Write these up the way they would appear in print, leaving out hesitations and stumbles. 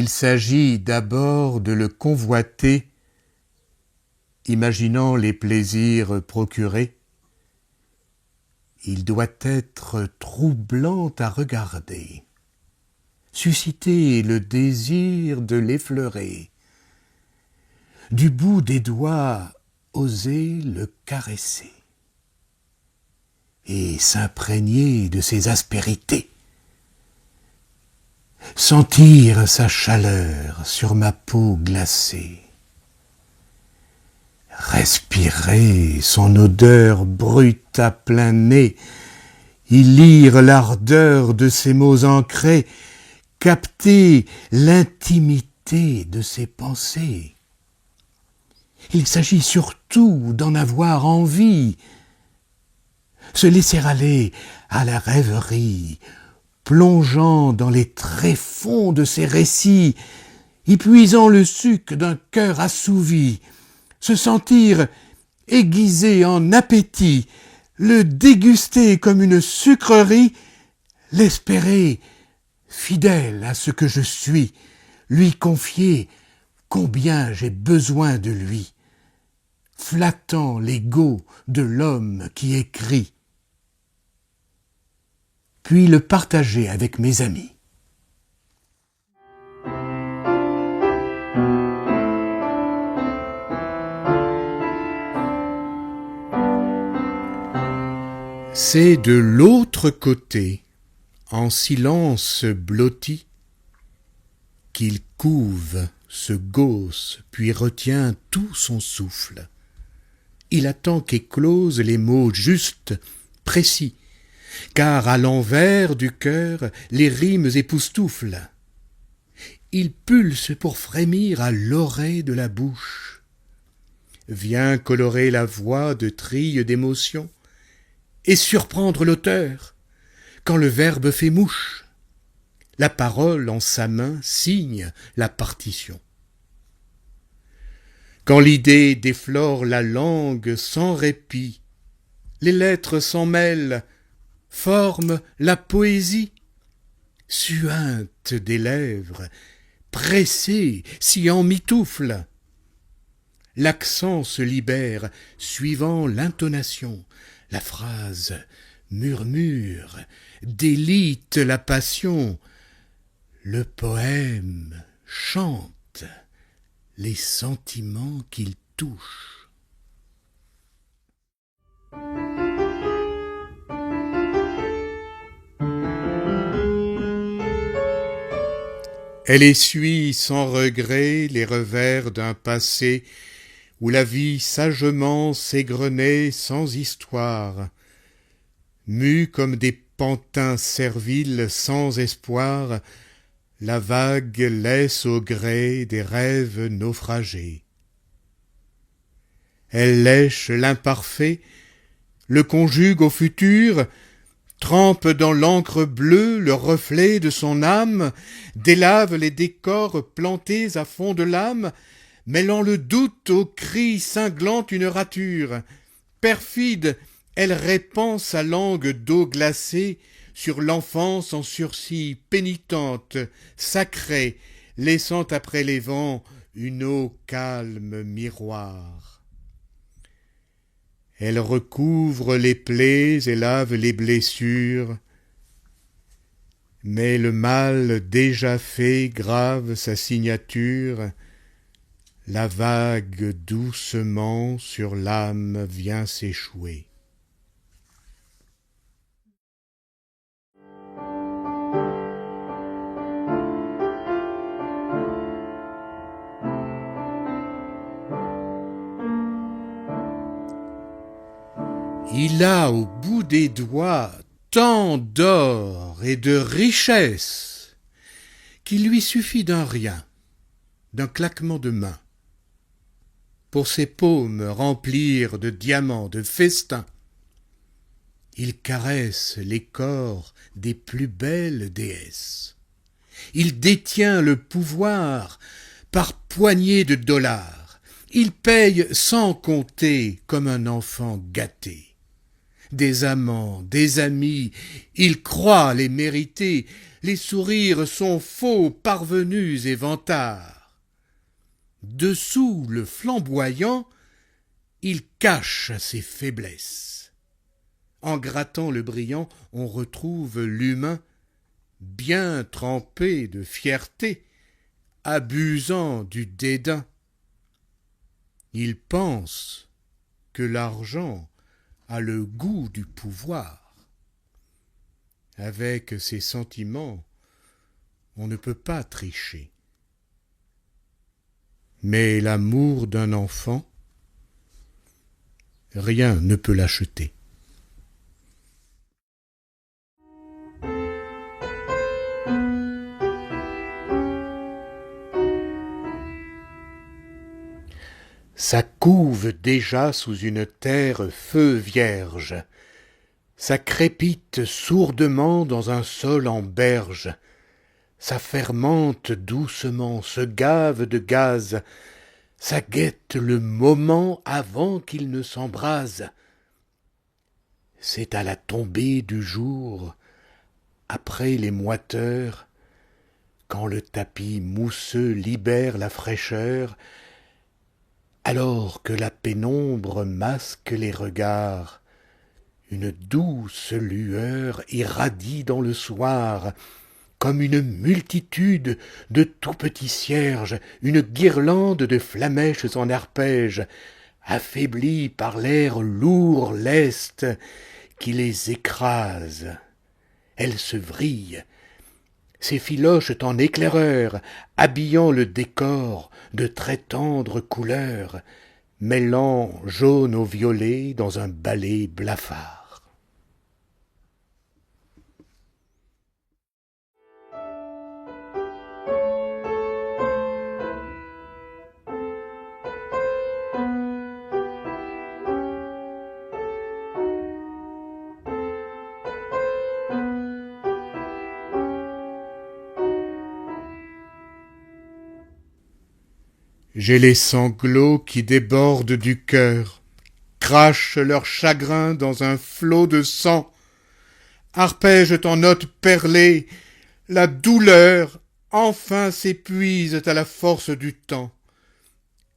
Il s'agit d'abord de le convoiter, imaginant les plaisirs procurés. Il doit être troublant à regarder, susciter le désir de l'effleurer, du bout des doigts oser le caresser et s'imprégner de ses aspérités, sentir sa chaleur sur ma peau glacée, respirer son odeur brute à plein nez, y lire l'ardeur de ses mots ancrés, capter l'intimité de ses pensées. Il s'agit surtout d'en avoir envie, se laisser aller à la rêverie, plongeant dans les tréfonds de ses récits, y puisant le suc d'un cœur assouvi, se sentir aiguisé en appétit, le déguster comme une sucrerie, l'espérer fidèle à ce que je suis, lui confier combien j'ai besoin de lui, flattant l'ego de l'homme qui écrit, puis le partager avec mes amis. C'est de l'autre côté, en silence blotti, qu'il couve, se gausse, puis retient tout son souffle. Il attend qu'éclosent les mots justes, précis, car à l'envers du cœur, les rimes époustouflent. Il pulse pour frémir à l'oreille de la bouche. Vient colorer la voix de trilles d'émotion et surprendre l'auteur quand le verbe fait mouche. La parole en sa main signe la partition. Quand l'idée déflore la langue sans répit, les lettres s'en mêlent, forment la poésie. Suinte des lèvres, pressée, s'y emmitoufle. L'accent se libère, suivant l'intonation. La phrase murmure, délite la passion. Le poème chante les sentiments qu'il touche. Elle essuie sans regret les revers d'un passé où la vie sagement s'égrenait sans histoire, mue comme des pantins serviles sans espoir, la vague laisse au gré des rêves naufragés. Elle lèche l'imparfait, le conjugue au futur, trempe dans l'encre bleue le reflet de son âme, délave les décors plantés à fond de l'âme, mêlant le doute au cri cinglant une rature. Perfide, elle répand sa langue d'eau glacée sur l'enfance en sursis, pénitente, sacrée, laissant après les vents une eau calme miroir. Elle recouvre les plaies et lave les blessures, mais le mal déjà fait grave sa signature. La vague doucement sur l'âme vient s'échouer. Il a au bout des doigts tant d'or et de richesse qu'il lui suffit d'un rien, d'un claquement de main, pour ses paumes remplir de diamants, de festins. Il caresse les corps des plus belles déesses. Il détient le pouvoir par poignées de dollars. Il paye sans compter comme un enfant gâté. des amants, des amis, il croit les mériter, les sourires sont faux, parvenus et vantards. Dessous le flamboyant, il cache ses faiblesses. En grattant le brillant, on retrouve l'humain bien trempé de fierté, abusant du dédain. Il pense que l'argent a le goût du pouvoir. Avec ses sentiments, on ne peut pas tricher. Mais l'amour d'un enfant, rien ne peut l'acheter. Ça couve déjà sous une terre feu vierge, ça crépite sourdement dans un sol en berge, ça fermente doucement, se gave de gaz, ça guette le moment avant qu'il ne s'embrase. C'est à la tombée du jour, après les moiteurs, quand le tapis mousseux libère la fraîcheur, alors que la pénombre masque les regards, une douce lueur irradie dans le soir, comme une multitude de tout petits cierges, une guirlande de flamèches en arpège, affaiblis par l'air lourd, leste, qui les écrase. Elles se vrillent, s'effilochent en éclaireurs, habillant le décor de très tendres couleurs, mêlant jaune au violet dans un ballet blafard. J'ai les sanglots qui débordent du cœur, crachent leur chagrin dans un flot de sang, arpègent en notes perlées, la douleur enfin s'épuise à la force du temps.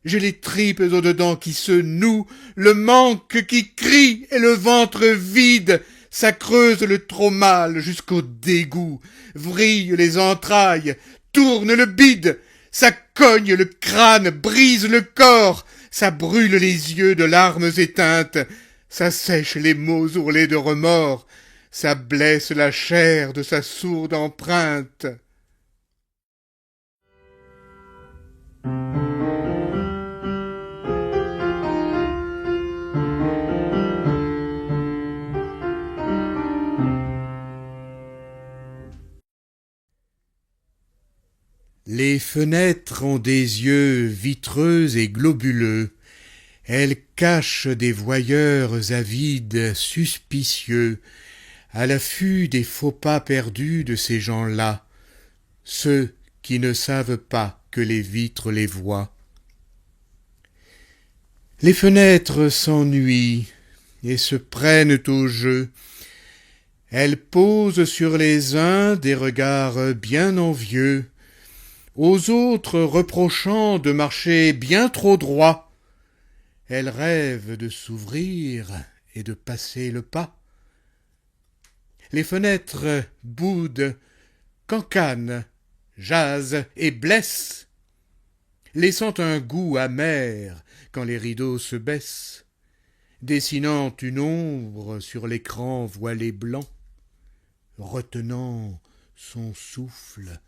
J'ai les tripes au-dedans qui se nouent, le manque qui crie et le ventre vide, ça creuse le trop mal jusqu'au dégoût, vrille les entrailles, tourne le bide, ça cogne le crâne, brise le corps, ça brûle les yeux de larmes éteintes, ça sèche les mots ourlés de remords, ça blesse la chair de sa sourde empreinte. Les fenêtres ont des yeux vitreux et globuleux, elles cachent des voyeurs avides, suspicieux, à l'affût des faux pas perdus de ces gens-là, ceux qui ne savent pas que les vitres les voient. Les fenêtres s'ennuient et se prennent au jeu, elles posent sur les uns des regards bien envieux, aux autres reprochant de marcher bien trop droit. Elles rêvent de s'ouvrir et de passer le pas. Les fenêtres boudent, cancanent, jasent et blessent, laissant un goût amer quand les rideaux se baissent, dessinant une ombre sur l'écran voilé blanc, retenant son souffle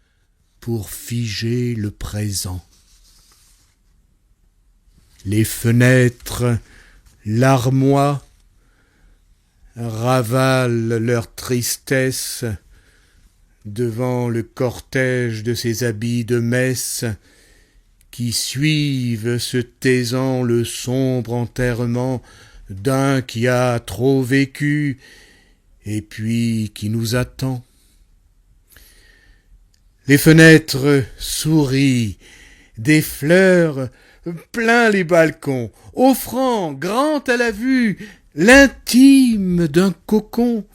pour figer le présent. Les fenêtres larmoient, ravalent leur tristesse devant le cortège de ces habits de messe qui suivent se taisant le sombre enterrement d'un qui a trop vécu et puis qui nous attend. Les fenêtres sourient, des fleurs plein les balcons, offrant, grand à la vue, l'intime d'un cocon,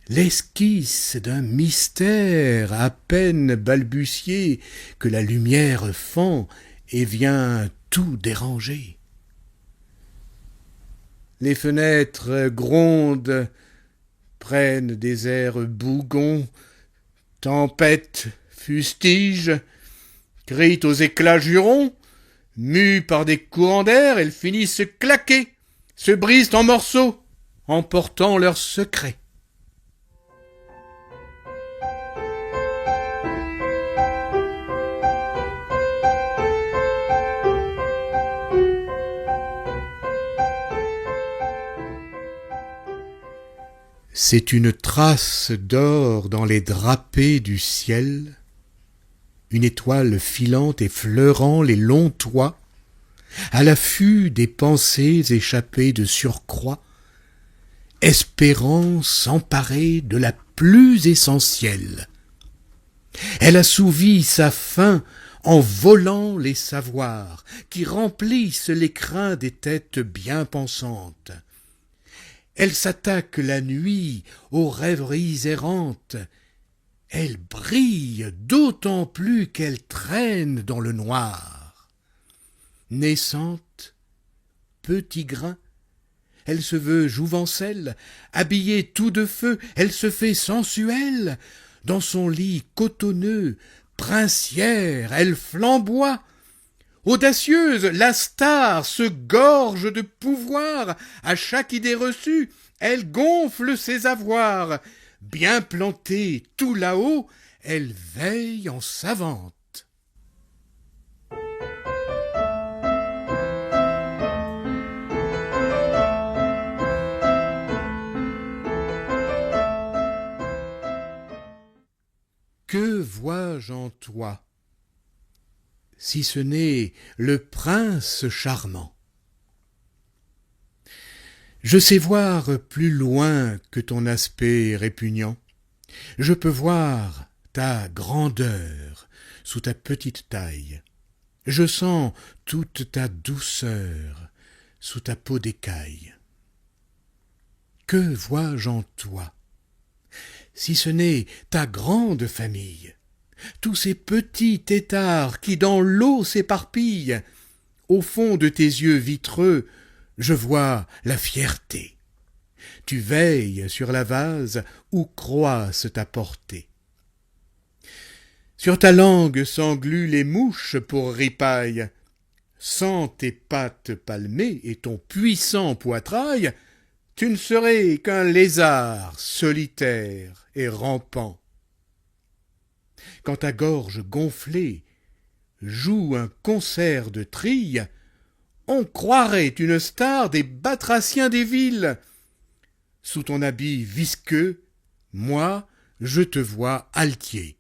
l'esquisse d'un mystère à peine balbutié que la lumière fend et vient tout déranger. Les fenêtres grondent, prennent des airs bougons, tempêtent, fustigent, crient aux éclats jurons, mues par des courants d'air, elles finissent claquer, se brisent en morceaux, emportant leurs secrets. C'est une trace d'or dans les drapés du ciel, une étoile filante et fleurant les longs toits, à l'affût des pensées échappées de surcroît, espérant s'emparer de la plus essentielle. Elle assouvit sa faim en volant les savoirs qui remplissent l'écrin des têtes bien pensantes. Elle s'attaque la nuit aux rêveries errantes. Elle brille d'autant plus qu'elle traîne dans le noir. Naissante, petit grain, elle se veut jouvencelle, habillée tout de feu, elle se fait sensuelle. Dans son lit cotonneux, princière, elle flamboie. Audacieuse, la star se gorge de pouvoir, à chaque idée reçue, elle gonfle ses avoirs. Bien plantée tout là-haut, elle veille en savante. Que vois-je en toi, si ce n'est le prince charmant? Je sais voir plus loin que ton aspect répugnant. Je peux voir ta grandeur sous ta petite taille. Je sens toute ta douceur sous ta peau d'écaille. Que vois-je en toi, si ce n'est ta grande famille, tous ces petits têtards qui dans l'eau s'éparpillent? Au fond de tes yeux vitreux, je vois la fierté. Tu veilles sur la vase où croissent ta portée. Sur ta langue s'engluent les mouches pour ripaille. Sans tes pattes palmées et ton puissant poitrail, tu ne serais qu'un lézard solitaire et rampant. Quand ta gorge gonflée joue un concert de trilles, on croirait une star des batraciens des villes. Sous ton habit visqueux, moi, je te vois altier,